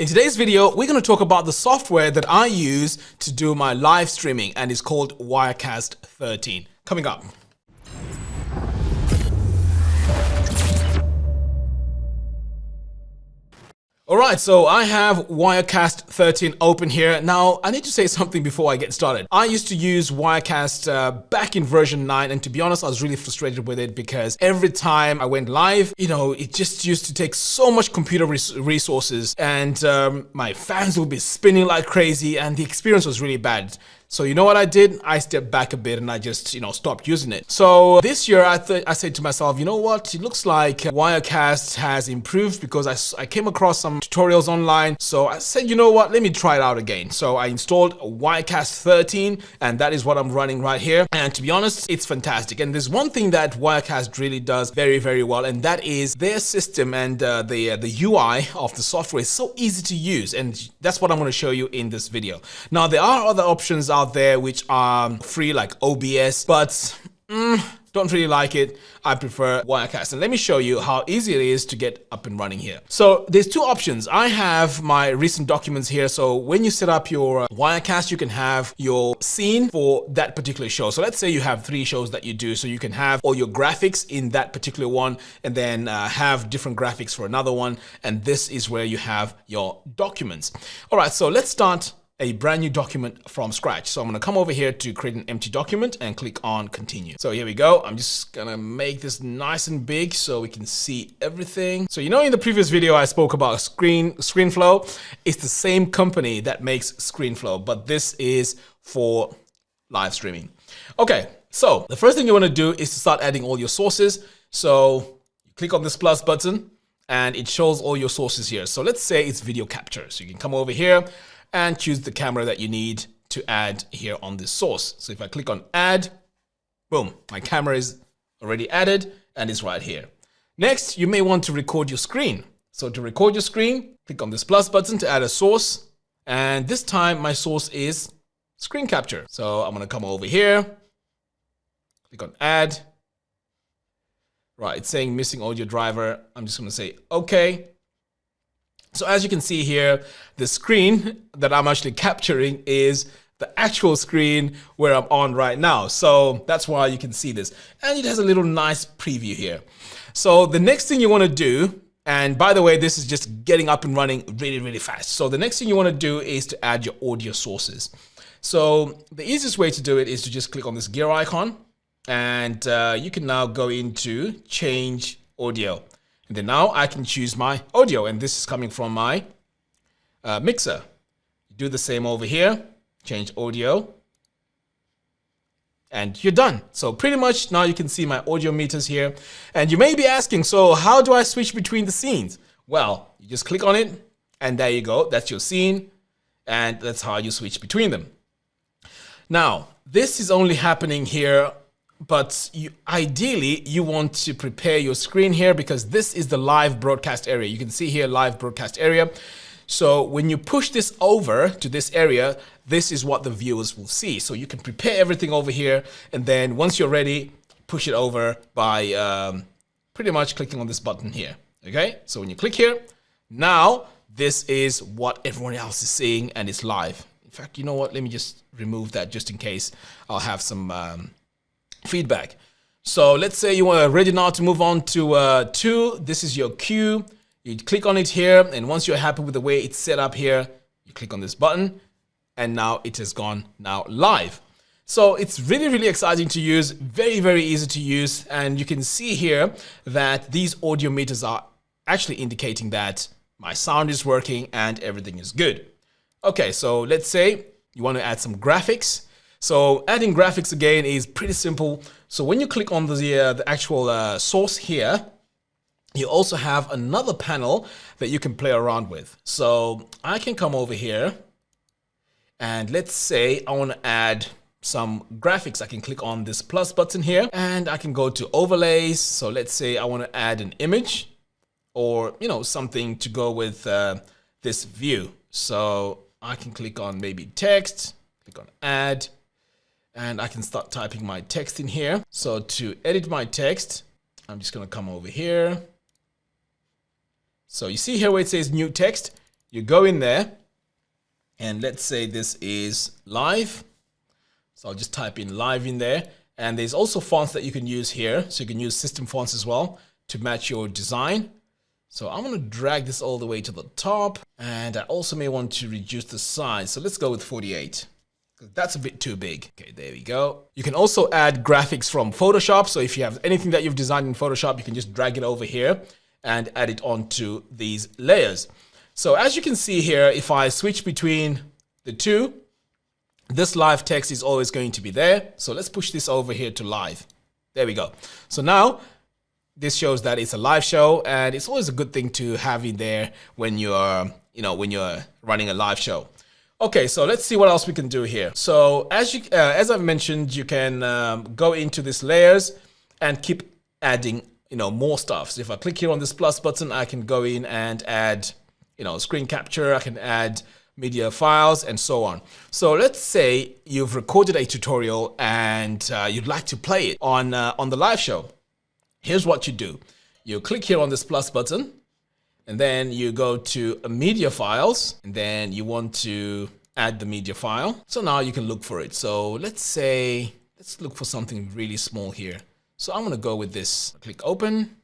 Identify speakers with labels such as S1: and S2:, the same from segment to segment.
S1: In today's video, we're going to talk about the software that I use to do my live streaming, and it's called Wirecast 13. Coming up. Alright, so I have Wirecast 13 open here. Now, I need to say something before I get started. I used to use Wirecast back in version 9, and to be honest, I was really frustrated with it because every time I went live, it just used to take so much computer resources, and my fans would be spinning like crazy, and the experience was really bad. So you know what I did? I stepped back a bit and I just, stopped using it. So this year I said to myself, you know what? It looks like Wirecast has improved because I came across some tutorials online. So I said, you know what? Let me try it out again. So I installed Wirecast 13 and that is what I'm running right here. And to be honest, it's fantastic. And there's one thing that Wirecast really does very, very well, and that is their system and the UI of the software is so easy to use. And that's what I'm going to show you in this video. Now, there are other options out there which are free, like OBS, but don't really like it. I prefer Wirecast, and let me show you how easy it is to get up and running here. So there's two options. I have my recent documents here. So when you set up your Wirecast, you can have your scene for that particular show. So let's say you have 3 shows that you do, so you can have all your graphics in that particular one, and then have different graphics for another one, and this is where you have your documents. All right, so let's start a brand new document from scratch. So I'm going to come over here to create an empty document and click on continue. So here we go. I'm just going to make this nice and big so we can see everything. So in the previous video I spoke about ScreenFlow. It's the same company that makes ScreenFlow, but this is for live streaming. Okay, so the first thing you want to do is to start adding all your sources. So you click on this plus button and it shows all your sources here. So let's say it's video capture. So you can come over here and choose the camera that you need to add here on this source. So if I click on add, boom, my camera is already added and it's right here. Next, you may want to record your screen. So to record your screen, click on this plus button to add a source. And this time my source is screen capture. So I'm gonna come over here, click on add. Right, it's saying missing audio driver. I'm just gonna say okay. So as you can see here, the screen that I'm actually capturing is the actual screen where I'm on right now. So that's why you can see this. And it has a little nice preview here. So the next thing you want to do, and by the way, this is just getting up and running really, really fast. So the next thing you want to do is to add your audio sources. So the easiest way to do it is to just click on this gear icon, and you can now go into change audio. And then now I can choose my audio, and this is coming from my mixer. Do the same over here, change audio, and you're done. So pretty much now you can see my audio meters here. And you may be asking, so how do I switch between the scenes? Well, you just click on it, and there you go. That's your scene, and that's how you switch between them. Now, this is only happening here, but ideally you want to prepare your screen here because this is the live broadcast area. You can see here live broadcast area. So when you push this over to this area, this is what the viewers will see. So you can prepare everything over here, and then once you're ready, push it over by pretty much clicking on this button here. Okay, so when you click here, now this is what everyone else is seeing, and it's live. In fact, you know what? Let me just remove that just in case I'll have some feedback. So let's say you are ready now to move on to 2. This is your cue. You click on it here, and once you're happy with the way it's set up here, you click on this button, and now it has gone now live. So it's really, really exciting to use, very, very easy to use, and you can see here that these audio meters are actually indicating that my sound is working and everything is good. Okay, so let's say you want to add some graphics. So adding graphics again is pretty simple. So when you click on the actual source here, you also have another panel that you can play around with. So I can come over here, and let's say I want to add some graphics. I can click on this plus button here, and I can go to overlays. So let's say I want to add an image, or something to go with this view. So I can click on maybe text, click on add, and I can start typing my text in here. So to edit my text, I'm just going to come over here. So you see here where it says new text, you go in there, and let's say this is live. So I'll just type in live in there. And there's also fonts that you can use here. So you can use system fonts as well to match your design. So I'm going to drag this all the way to the top. And I also may want to reduce the size. So let's go with 48. That's a bit too big. Okay, there we go. You can also add graphics from Photoshop. So if you have anything that you've designed in Photoshop, you can just drag it over here and add it onto these layers. So as you can see here, if I switch between the two, this live text is always going to be there. So let's push this over here to live. There we go. So now this shows that it's a live show, and it's always a good thing to have in there when you're, when you're running a live show. Okay, so let's see what else we can do here. So as I've mentioned, you can go into this layers and keep adding, more stuff. So if I click here on this plus button, I can go in and add, screen capture. I can add media files and so on. So let's say you've recorded a tutorial and you'd like to play it on the live show. Here's what you do. You click here on this plus button, and then you go to media files, and then you want to add the media file. So now you can look for it. So let's look for something really small here. So I'm going to go with this. Click open.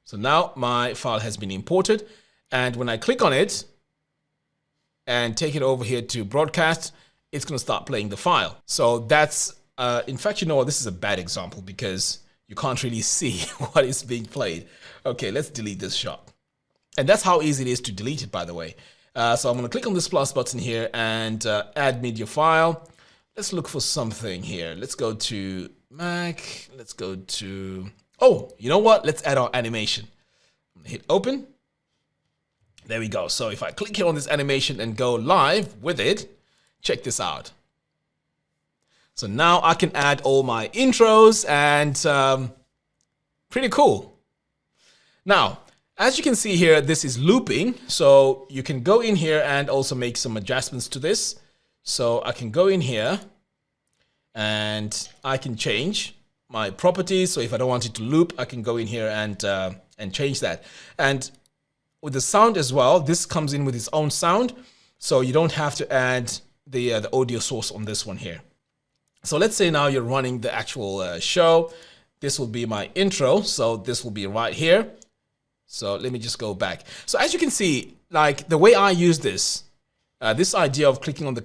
S1: So now my file has been imported, and when I click on it and take it over here to broadcast, it's going to start playing the file. So that's, in fact, this is a bad example because you can't really see what is being played. Okay, let's delete this shot. And that's how easy it is to delete it, by the way. So I'm going to click on this plus button here and add media file. Let's look for something here. Let's go to Mac. Let's go to, oh, you know what? Let's add our animation. I'm going to hit open. There we go. So if I click here on this animation and go live with it, check this out. So now I can add all my intros, and pretty cool. Now, as you can see here, this is looping. So you can go in here and also make some adjustments to this. So I can go in here and I can change my properties. So if I don't want it to loop, I can go in here and change that. And with the sound as well, this comes in with its own sound, so you don't have to add the audio source on this one here. So let's say now you're running the actual show. This will be my intro, so this will be right here. So let me just go back. So as you can see, like the way I use this, this idea of clicking on the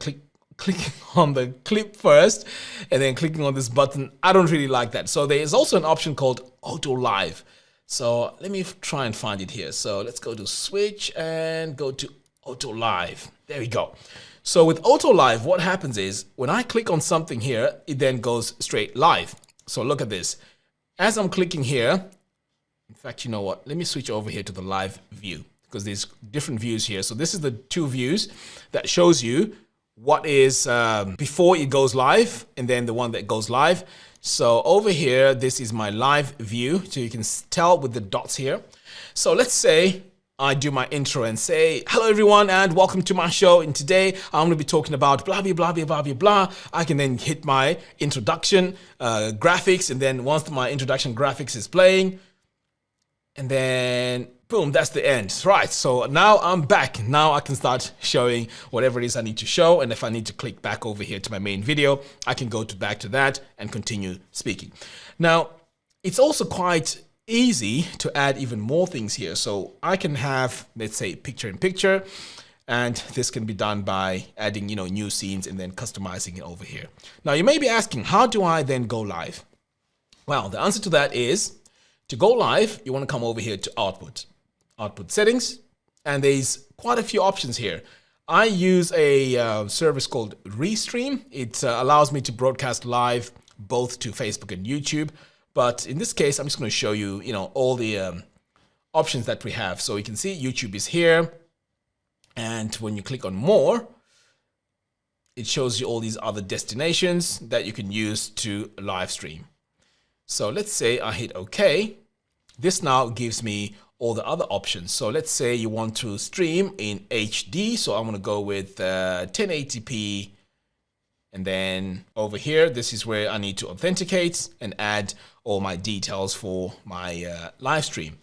S1: clip first and then clicking on this button, I don't really like that. So there is also an option called Auto Live. So let me try and find it here. So let's go to switch and go to Auto Live. There we go. So with Auto Live, what happens is when I click on something here, it then goes straight live. So look at this. As I'm clicking here, in fact, you know what? Let me switch over here to the live view because there's different views here. So this is the two views that shows you what is before it goes live and then the one that goes live. So over here, this is my live view. So you can tell with the dots here. So let's say I do my intro and say, hello everyone and welcome to my show. And today I'm going to be talking about blah, blah, blah, blah, blah, blah, blah. I can then hit my introduction graphics. And then once my introduction graphics is playing, and then boom, that's the end. Right, so now I'm back. Now I can start showing whatever it is I need to show. And if I need to click back over here to my main video, I can go back to that and continue speaking. Now, it's also quite easy to add even more things here. So I can have, let's say, picture in picture, and this can be done by adding, new scenes and then customizing it over here. Now, you may be asking, how do I then go live? Well, the answer to that is, to go live, you want to come over here to output settings, and there's quite a few options here. I use a service called Restream. It allows me to broadcast live both to Facebook and YouTube. But in this case, I'm just going to show you, all the options that we have. So you can see YouTube is here. And when you click on more, it shows you all these other destinations that you can use to live stream. So let's say I hit OK. This now gives me all the other options. So let's say you want to stream in HD. So I'm going to go with 1080p. And then over here, this is where I need to authenticate and add all my details for my live stream.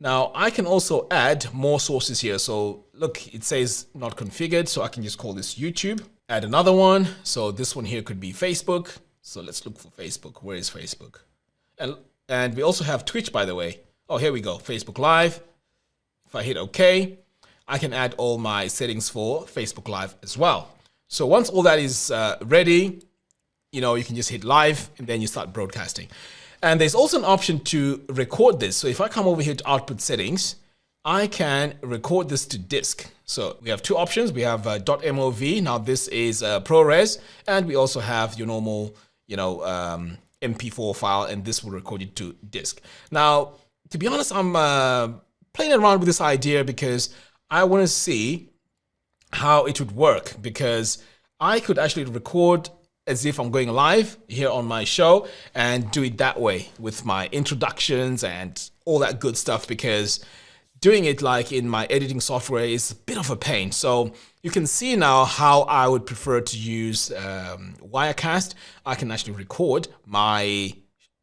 S1: Now I can also add more sources here. So look, it says not configured. So I can just call this YouTube, add another one. So this one here could be Facebook. So let's look for Facebook. Where is Facebook? And we also have Twitch, by the way. Oh, here we go. Facebook Live. If I hit OK, I can add all my settings for Facebook Live as well. So once all that is ready, you can just hit live and then you start broadcasting. And there's also an option to record this. So if I come over here to output settings, I can record this to disk. So we have two options. We have .mov. Now this is ProRes, and we also have your normal, MP4 file, and this will record it to disk. Now, to be honest, I'm playing around with this idea because I want to see how it would work, because I could actually record as if I'm going live here on my show and do it that way with my introductions and all that good stuff, because doing it like in my editing software is a bit of a pain. So you can see now how I would prefer to use Wirecast. I can actually record my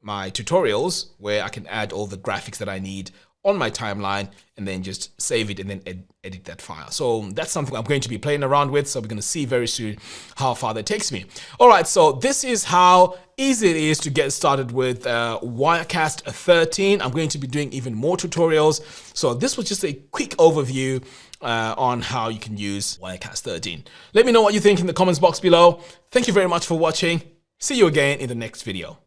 S1: tutorials where I can add all the graphics that I need on my timeline and then just save it and then edit that file. So that's something I'm going to be playing around with. So we're going to see very soon how far that takes me. All right, so this is how easy it is to get started with Wirecast 13. I'm going to be doing even more tutorials. So this was just a quick overview on how you can use Wirecast 13. Let me know what you think in the comments box below. Thank you very much for watching. See you again in the next video.